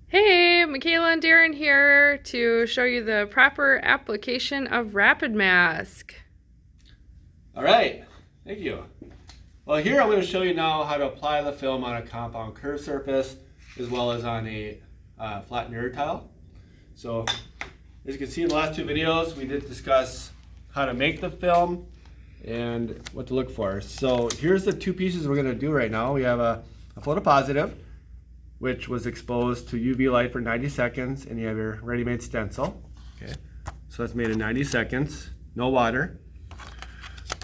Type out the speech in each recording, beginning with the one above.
Hey, Michaela and Darin here to show you the proper application of RapidMask. All right, thank you. Well, here I'm going to show you now how to apply the film on a compound curved surface as well as on a flat mirror tile. So as you can see in the last two videos, we did discuss how to make the film and what to look for. So here's the two pieces we're going to do right now. We have a photopositive, which was exposed to UV light for 90 seconds, and you have your ready-made stencil. Okay, so that's made in 90 seconds, no water.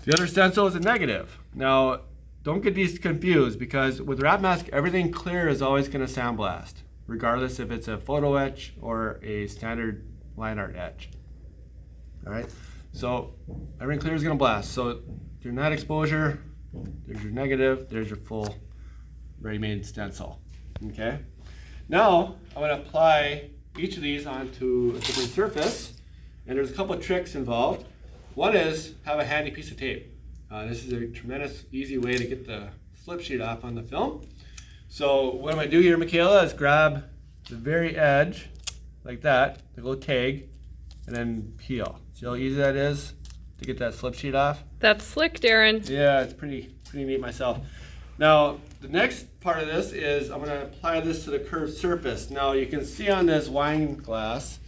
The other stencil is a negative. Now, don't get these confused because with RapidMask, everything clear is always going to sandblast, regardless if it's a photo etch or a standard line art etch. All right, so everything clear is going to blast. So your net exposure, there's your negative, there's your full ready-made stencil. Okay, now I'm going to apply each of these onto a different surface, and there's a couple of tricks involved. One is have a handy piece of tape. This is a tremendous easy way to get the slip sheet off on the film. So what I'm going to do here, Michaela, is grab the very edge like that, the little tag, and then peel. See how easy that is to get that slip sheet off? That's slick, Darin. Yeah, it's pretty neat myself. Now, the next part of this is I'm going to apply this to the curved surface. Now, you can see on this wine glass,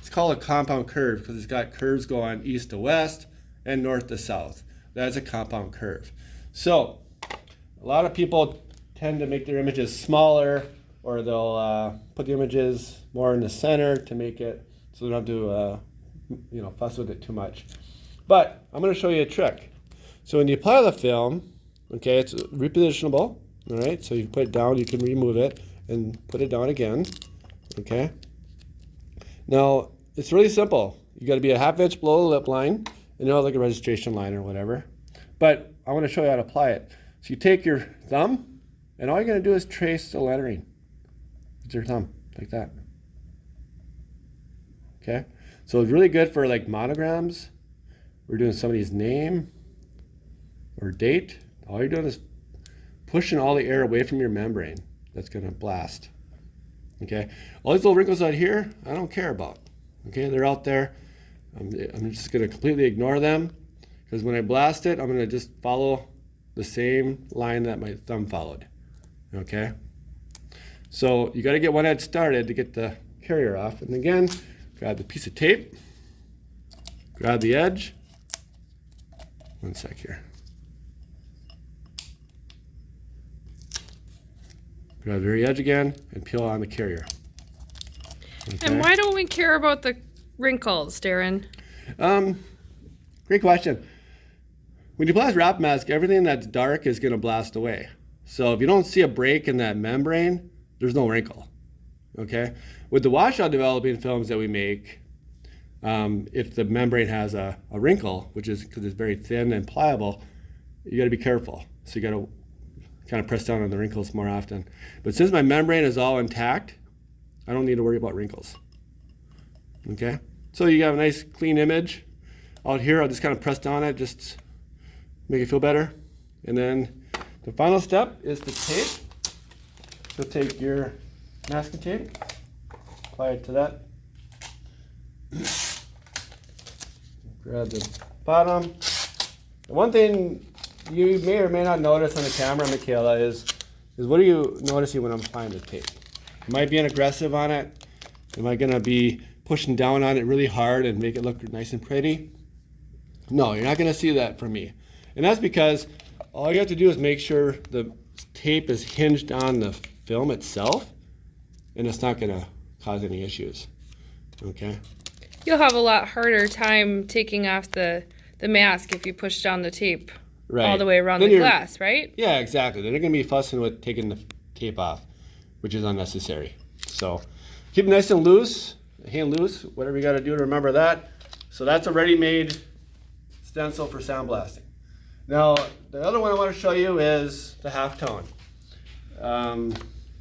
it's called a compound curve because it's got curves going east to west and north to south. That's a compound curve. So, a lot of people tend to make their images smaller, or they'll put the images more in the center to make it so they don't have to fuss with it too much. But I'm going to show you a trick. So when you apply the film, okay, it's repositionable, all right? So you put it down, you can remove it and put it down again, okay? Now, it's really simple. You gotta be a half inch below the lip line, and like a registration line or whatever. But I wanna show you how to apply it. So you take your thumb, and all you're gonna do is trace the lettering with your thumb, like that. Okay? So it's really good for like monograms. We're doing somebody's name or date. All you're doing is pushing all the air away from your membrane. That's going to blast. Okay, all these little wrinkles out here, I don't care about. Okay, they're out there. I'm just going to completely ignore them because when I blast it, I'm going to just follow the same line that my thumb followed. Okay, so you got to get one edge started to get the carrier off. And again, grab the piece of tape, grab the edge. One sec here. Grab the very edge again and peel on the carrier. Okay. And why don't we care about the wrinkles, Darin? Great question. When you blast RapidMask, everything that's dark is going to blast away. So if you don't see a break in that membrane, there's no wrinkle. Okay. With the washout developing films that we make, if the membrane has a wrinkle, which is because it's very thin and pliable, you got to be careful. So you got to kind of press down on the wrinkles more often. But since my membrane is all intact, I don't need to worry about wrinkles. Okay? So you got a nice clean image. Out here, I'll just kind of press down it, just make it feel better. And then the final step is the tape. So take your masking tape, apply it to that. Grab the bottom. The one thing you may or may not notice on the camera, Michaela, is what are you noticing when I'm applying the tape? Am I being aggressive on it? Am I going to be pushing down on it really hard and make it look nice and pretty? No, you're not going to see that from me. And that's because all you have to do is make sure the tape is hinged on the film itself, and it's not going to cause any issues. Okay? You'll have a lot harder time taking off the mask if you push down the tape. Right. All the way around the glass, right? Yeah, exactly. They're not going to be fussing with taking the tape off, which is unnecessary. So keep it nice and loose, hand loose, whatever you got to do to remember that. So that's a ready-made stencil for sandblasting. Now, the other one I want to show you is the halftone.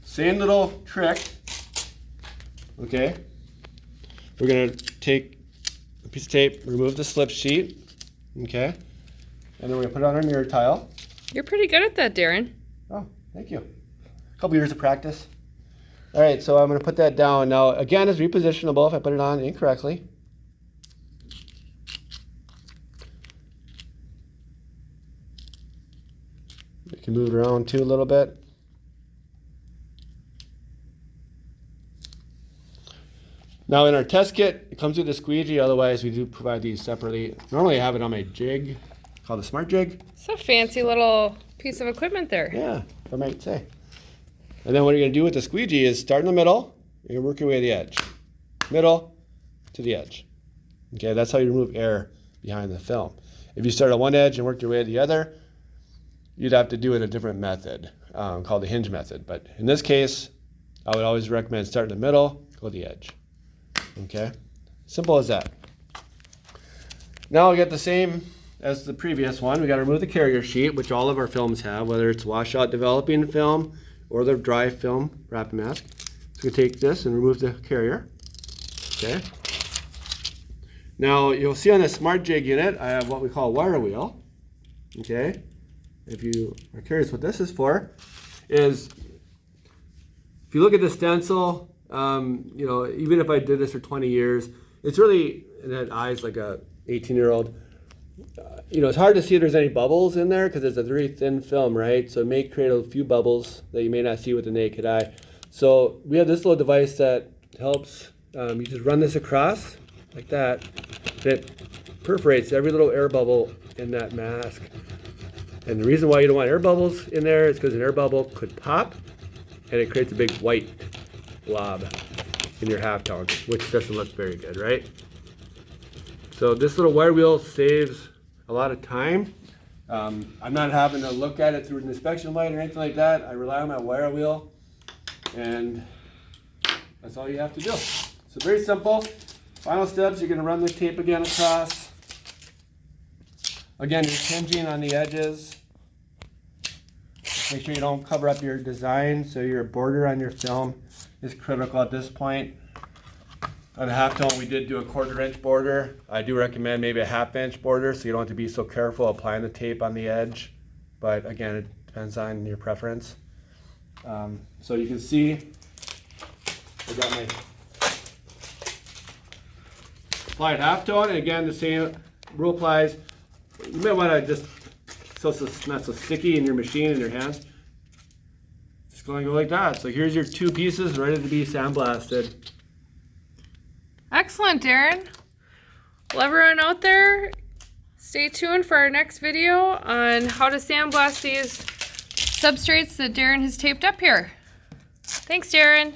Same little trick. Okay. We're going to take a piece of tape, remove the slip sheet. Okay. And then we're going to put it on our mirror tile. You're pretty good at that, Darin. Oh, thank you. A couple years of practice. All right, so I'm going to put that down. Now, again, it's repositionable if I put it on incorrectly. You can move it around too a little bit. Now in our test kit, it comes with a squeegee, otherwise we do provide these separately. Normally I have it on my jig, called the Smart Jig. It's a fancy little piece of equipment there. Yeah, if I might say. And then what you're going to do with the squeegee is start in the middle, you're going to work your way to the edge. Middle to the edge. Okay, that's how you remove air behind the film. If you start at one edge and work your way to the other, you'd have to do it a different method called the hinge method. But in this case, I would always recommend start in the middle, go to the edge. Okay, simple as that. Now we get the same as the previous one. We got to remove the carrier sheet, which all of our films have, whether it's washout developing film or the dry film RapidMask. So we take this and remove the carrier. Okay. Now you'll see on the Smart Jig unit, I have what we call a wire wheel. Okay. If you are curious what this is for, is if you look at the stencil, you know, even if I did this for 20 years, it's really, and it eyes like a 18-year-old, you know, it's hard to see if there's any bubbles in there because it's a very thin film, right? So it may create a few bubbles that you may not see with the naked eye. So we have this little device that helps, you just run this across like that, and it perforates every little air bubble in that mask. And the reason why you don't want air bubbles in there is because an air bubble could pop and it creates a big white blob in your halftone, which doesn't look very good, right? So this little wire wheel saves a lot of time. I'm not having to look at it through an inspection light or anything like that. I rely on my wire wheel, and that's all you have to do. So very simple. Final steps, you're going to run the tape again across. Again, you're hinging on the edges. Make sure you don't cover up your design, so your border on your film is critical at this point. On a halftone, we did do a 1/4 inch border. I do recommend maybe a 1/2 inch border, so you don't have to be so careful applying the tape on the edge. But again, it depends on your preference. So you can see, I got my applied halftone, and again, the same rule applies. You may want to just, so it's not so sticky in your machine, in your hands. Just going to go like that. So here's your 2 pieces ready to be sandblasted. Excellent, Darin. Well, everyone out there, stay tuned for our next video on how to sandblast these substrates that Darin has taped up here. Thanks, Darin.